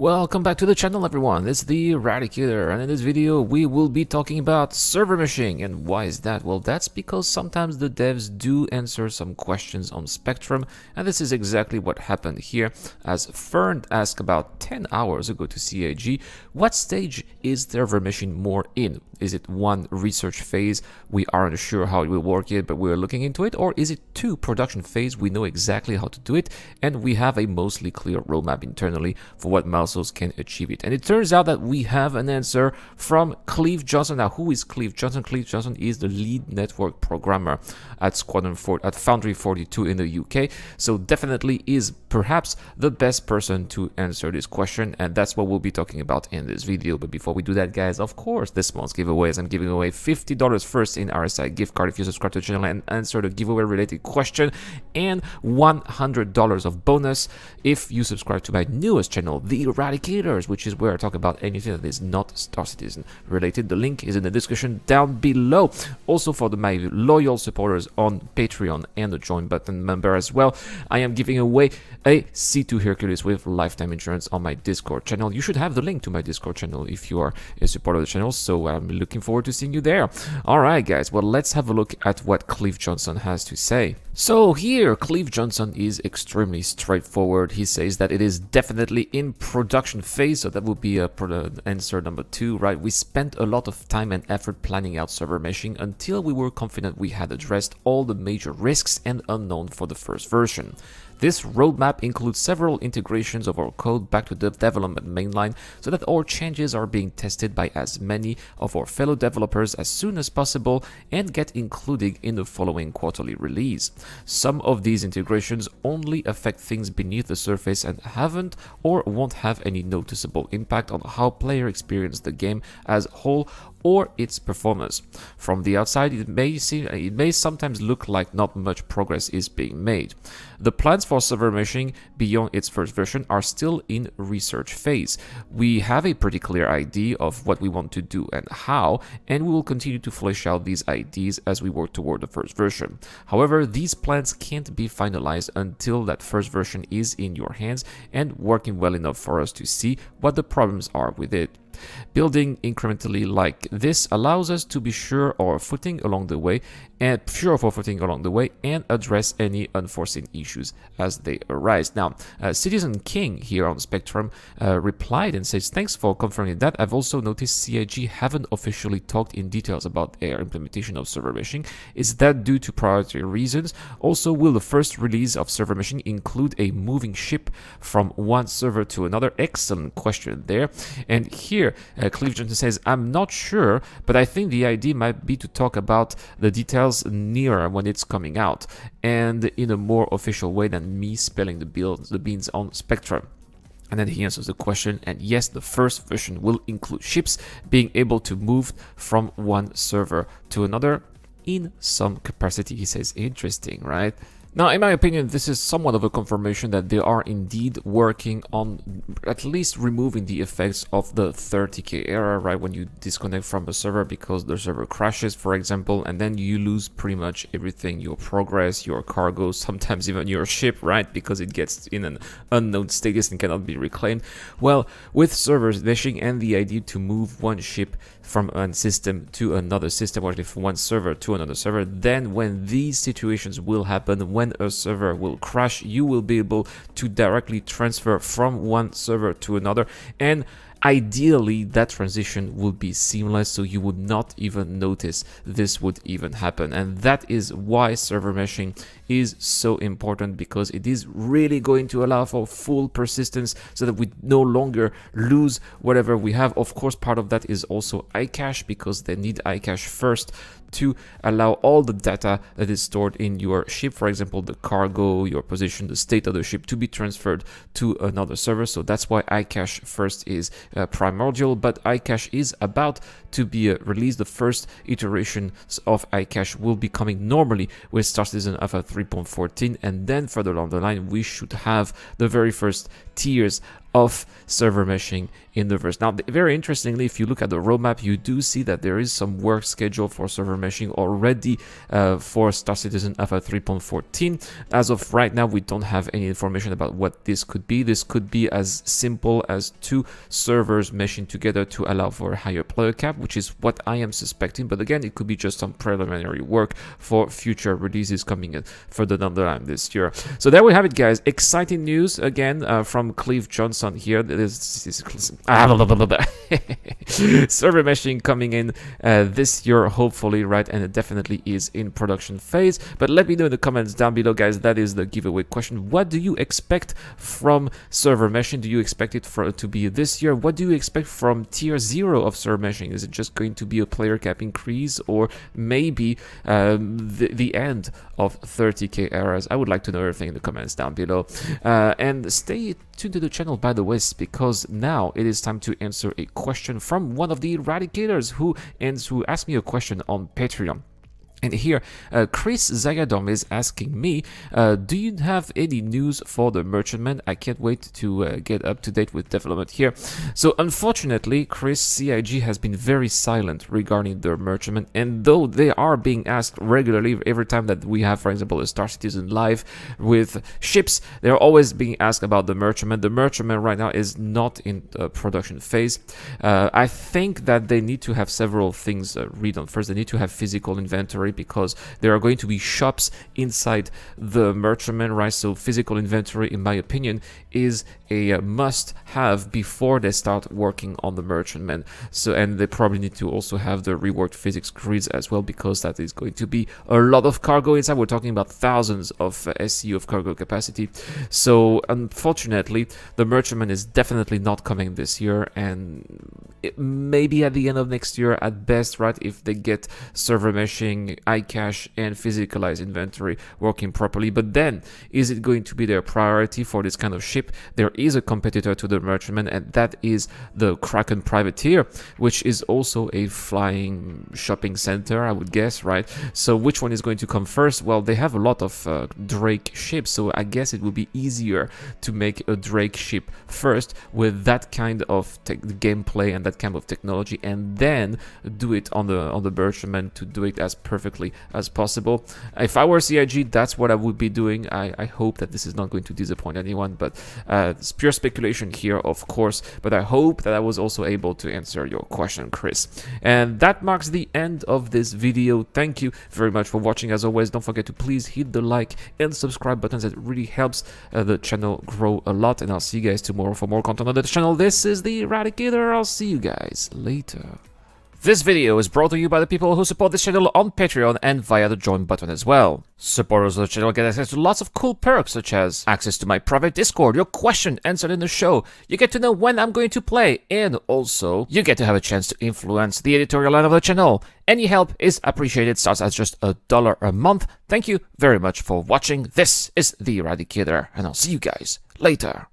Welcome back to the channel, everyone. It's the Eradicator, and in this video we will be talking about server meshing. And why is that? Well, that's because sometimes the devs do answer some questions on Spectrum, and this is exactly what happened here, as Fern asked about 10 hours ago to CAG, what stage is server meshing more in? Is it one, research phase, we aren't sure how it will work yet, but we're looking into it, or is it two, production phase, we know exactly how to do it, and we have a mostly clear roadmap internally for what milestones can achieve it? And it turns out that we have an answer from Clive Johnson. Now, who is Clive Johnson? Clive Johnson is the lead network programmer at Foundry 42 in the UK, so definitely is perhaps the best person to answer this question, and that's what we'll be talking about in this video. But before we do that, guys, of course, this month's giveaways, I'm giving away $50 first in RSI gift card if you subscribe to the channel and answer the giveaway related question, and $100 of bonus if you subscribe to my newest channel, the Eradicators, which is where I talk about anything that is not Star Citizen related. The link is in the description down below. Also, for my loyal supporters on Patreon and the join button member as well, I am giving away a C2 Hercules with lifetime insurance on my Discord channel. You should have the link to my Discord channel if you are a supporter of the channel, so I'm looking forward to seeing you there. Alright guys, well, let's have a look at what Clive Johnson has to say. So here, Clive Johnson is extremely straightforward. He says that it is definitely in production phase, so that would be answer number 2, right? We spent a lot of time and effort planning out server meshing until we were confident we had addressed all the major risks and unknown for the first version. This roadmap includes several integrations of our code back to the development mainline so that our changes are being tested by as many of our fellow developers as soon as possible and get included in the following quarterly release. Some of these integrations only affect things beneath the surface and haven't or won't have any noticeable impact on how players experience the game as a whole or its performance. From the outside, it may sometimes look like not much progress is being made. The plans for server meshing beyond its first version are still in research phase. We have a pretty clear idea of what we want to do and how, and we will continue to flesh out these ideas as we work toward the first version. However, these plans can't be finalized until that first version is in your hands and working well enough for us to see what the problems are with it. Building incrementally like this allows us to be sure of our footing along the way and address any unforeseen issues as they arise. Now, Citizen King here on Spectrum replied and says, thanks for confirming that. I've also noticed CIG haven't officially talked in details about their implementation of server meshing. Is that due to priority reasons? Also, will the first release of server meshing include a moving ship from one server to another? Excellent question there. And here, Clive Johnson says, I'm not sure, but I think the idea might be to talk about the details nearer when it's coming out, and in a more official way than me spelling the beans on Spectrum. And then he answers the question, and yes, the first version will include ships being able to move from one server to another in some capacity. He says, interesting, right? Now, in my opinion, this is somewhat of a confirmation that they are indeed working on at least removing the effects of the 30k error, right? When you disconnect from a server because the server crashes, for example, and then you lose pretty much everything, your progress, your cargo, sometimes even your ship, right? Because it gets in an unknown status and cannot be reclaimed. Well, with server meshing and the idea to move one ship from one system to another system, or from one server to another server, then when these situations will happen, when a server will crash, you will be able to directly transfer from one server to another, and ideally that transition will be seamless, so you would not even notice this would even happen. And that is why server meshing is so important, because it is really going to allow for full persistence so that we no longer lose whatever we have. Of course, part of that is also iCache, because they need iCache first to allow all the data that is stored in your ship, for example, the cargo, your position, the state of the ship, to be transferred to another server. So that's why iCache first is primordial, but iCache is about to be released. The first iterations of iCache will be coming normally with Star Citizen Alpha 3.14, and then further down the line we should have the very first tiers of server meshing in the verse. Now, very interestingly, if you look at the roadmap, you do see that there is some work scheduled for server meshing already for Star Citizen Alpha 3.14. As of right now, we don't have any information about what this could be. This could be as simple as 2 servers meshing together to allow for a higher player cap, which is what I am suspecting. But again, it could be just some preliminary work for future releases coming in further down the line this year. So there we have it, guys. Exciting news again from Clive Johnson here. This is server meshing coming in this year, hopefully, right? And it definitely is in production phase. But let me know in the comments down below, guys. That is the giveaway question. What do you expect from server meshing? Do you expect it to be this year? What do you expect from tier 0 of server meshing? Is it just going to be a player cap increase, or maybe the end of 30k errors? I would like to know everything in the comments down below. And stay tuned to the channel, by the way, because now it is time to answer a question from one of the eradicators who asked me a question on Patreon. And here, Chris Zagadom is asking me, do you have any news for the Merchantman? I can't wait to get up to date with development here. So unfortunately, Chris, CIG has been very silent regarding the Merchantman, and though they are being asked regularly every time that we have, for example, a Star Citizen live with ships, they're always being asked about the Merchantman. The Merchantman right now is not in the production phase. I think that they need to have several things read on. First, they need to have physical inventory, because there are going to be shops inside the Merchantman, right? So physical inventory, in my opinion, is a must-have before they start working on the Merchantman. So, and they probably need to also have the reworked physics grids as well, because that is going to be a lot of cargo inside. We're talking about thousands of SCU of cargo capacity. So unfortunately, the Merchantman is definitely not coming this year, and maybe at the end of next year at best, right? If they get server meshing, iCache, and physicalized inventory working properly. But then, is it going to be their priority for this kind of ship? There is a competitor to the Merchantman, and that is the Kraken Privateer, which is also a flying shopping center, I would guess, right? So which one is going to come first? Well, they have a lot of Drake ships, so I guess it would be easier to make a Drake ship first with that kind of gameplay and that kind of technology, and then do it on the Merchantman to do it as perfectly as possible. If I were CIG, that's what I would be doing. I hope that this is not going to disappoint anyone, but it's pure speculation here, of course, but I hope that I was also able to answer your question, Chris. And that marks the end of this video. Thank you very much for watching. As always, don't forget to please hit the like and subscribe buttons. It really helps the channel grow a lot, and I'll see you guys tomorrow for more content on the channel. This is the Eradicator. I'll see you guys later. This video is brought to you by the people who support this channel on Patreon and via the join button as well. Supporters of the channel get access to lots of cool perks, such as access to my private Discord, your question answered in the show, you get to know when I'm going to play, and also you get to have a chance to influence the editorial line of the channel. Any help is appreciated, starts at just $1 a month. Thank you very much for watching. This is the Eradicator, and I'll see you guys later.